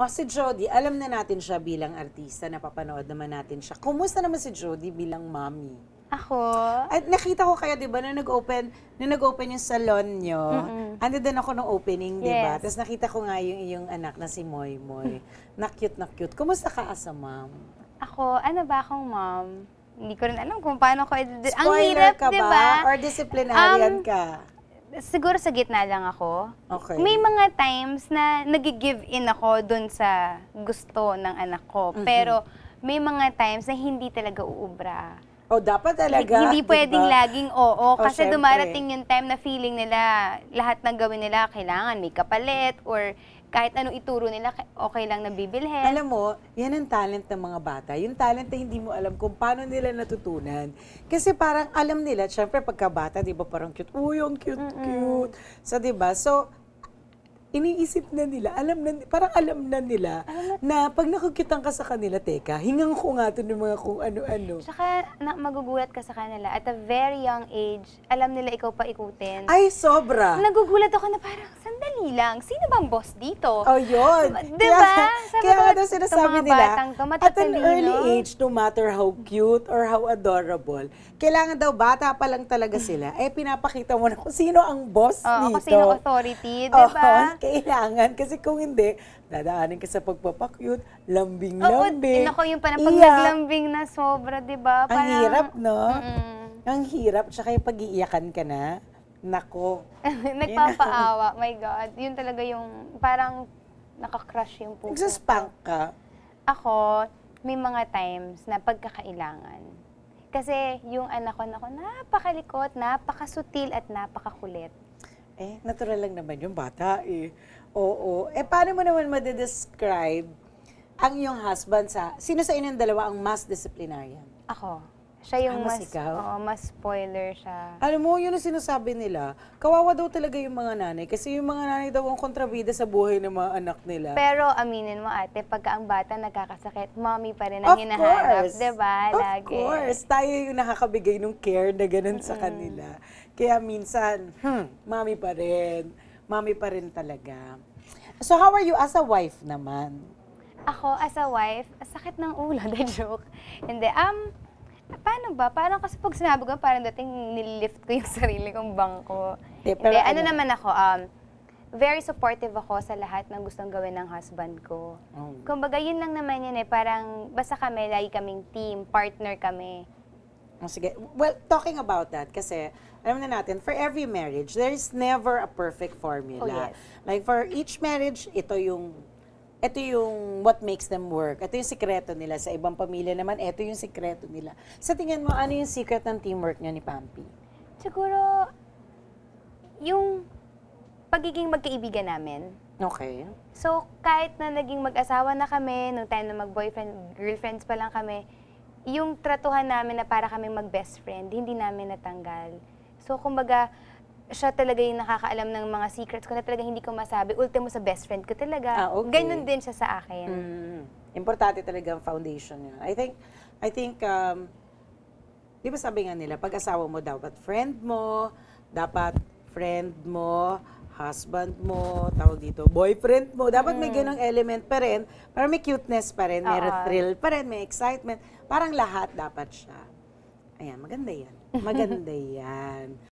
O si Jody, alam na natin siya bilang artista, napapanood naman natin siya. Kumusta naman si Jody bilang mommy? Ako? At nakita ko kayo, di ba, nung nag-open yung salon nyo, ando din ako nung opening, di ba? Yes. Tapos nakita ko nga yung iyong anak na si Moy Moy. Na cute na cute. Kumusta ka as a mom? Ako, ano ba akong mom? Hindi ko rin alam kung paano ko Ang Spoiler hirap, ka di ba? ba? Or disciplinarian ka? Siguro sa gitna lang ako. Okay. May mga times na nag-give in ako dun sa gusto ng anak ko. Pero may mga times na hindi talaga uubra. O, dapat talaga. Hindi pwedeng laging oo. Kasi syempre. dumarating yung time na feeling nila, lahat ng gawin nila, kailangan may kapalit or kahit anong ituro nila, okay lang nabibilhin. Alam mo, yan ang talent ng mga bata. Yung talent na hindi mo alam kung paano nila natutunan. Kasi parang alam nila, syempre pagkabata, di ba parang cute, uy, ang cute-cute. So, di ba? So, iniisip na nila, parang alam na nila na pag nakukyutan ka sa kanila, teka, hingang ko nga ito ng mga kung ano-ano. Tsaka magugulat ka sa kanila. At a very young age, alam nila ikaw pa ikutin. Ay, sobra. Nagugulat ako na parang, sandali lang, sino bang boss dito? Oh, yun. Diba? Kaya nga daw sinasabi nila, at an matatalino. early age, no matter how cute or how adorable, kailangan daw bata pa lang talaga sila, pinapakita mo na kung sino ang boss dito. Kung sino authority, diba? Kailangan. Kasi kung hindi, dadaanin ka sa pagpapakyut, lambing-lambing. Nako, yung naglambing na sobra, diba? Ang hirap, no? Ang hirap. Tsaka yung pag-iiyakan ka na, nako. Nagpapaawa, my God. Yun talaga yung parang nakakrush yung puso. Nagsaspank ka? Ako, may mga times na pagkakailangan. Kasi yung anak ko, napakalikot, napakasutil at napakakulit. Natural lang naman yung bata Oo. Paano mo naman madedescribe ang iyong husband sino sa inyong dalawa ang mas disciplinarian? Ako. Siya yung mas ikaw? Oo, mas spoiler siya. Alam mo, yun ang sinasabi nila. Kawawa daw talaga yung mga nanay. Kasi yung mga nanay daw ang kontrabida sa buhay ng mga anak nila. Pero aminin mo ate, pagka ang bata nagkakasakit, mommy pa rin ang hinahanap. Diba? Lagi. Of course. Tayo yung nakakabigay ng care na ganun sa kanila. Kaya minsan, mami pa rin. Mami pa rin talaga. So how are you as a wife naman? Ako, as a wife, sakit ng ulo. The joke. Hindi. Paano ba? Parang kasi pag sinabi ko, parang dating nilift ko yung sarili kong bangko. Pero Hindi, naman ako, very supportive ako sa lahat ng gustong gawin ng husband ko. Kumbaga, yun lang naman yun parang basta kami, lagi kaming team, partner kami. Sige. Well, talking about that, kasi alam na natin, for every marriage, there is never a perfect formula. Oh, yes. Like for each marriage, ito yung what makes them work. Ito yung sikreto nila. Sa ibang pamilya naman, ito yung sikreto nila. Sa tingin mo, ano yung secret ng teamwork niya ni Pampi? Siguro, yung pagiging magkaibigan namin. Okay. So, kahit na naging mag-asawa na kami, nung time na mag-boyfriend, girlfriends pa lang kami, yung tratuhan namin na para kami mag-best friend, hindi namin natanggal. So, kumbaga, siya talaga yung nakakaalam ng mga secrets ko na talaga hindi ko masabi. Ultimo sa best friend ko talaga. Okay. Ganun din siya sa akin. Importante talaga ang foundation niya. I think, di ba sabi nga nila, pag-asawa mo dapat friend mo, husband mo, tawag dito, boyfriend mo. Dapat may ganong element pa rin, para may cuteness pa rin, may thrill pa rin, may excitement. Parang lahat dapat siya. Ayan, maganda yan. Maganda yan.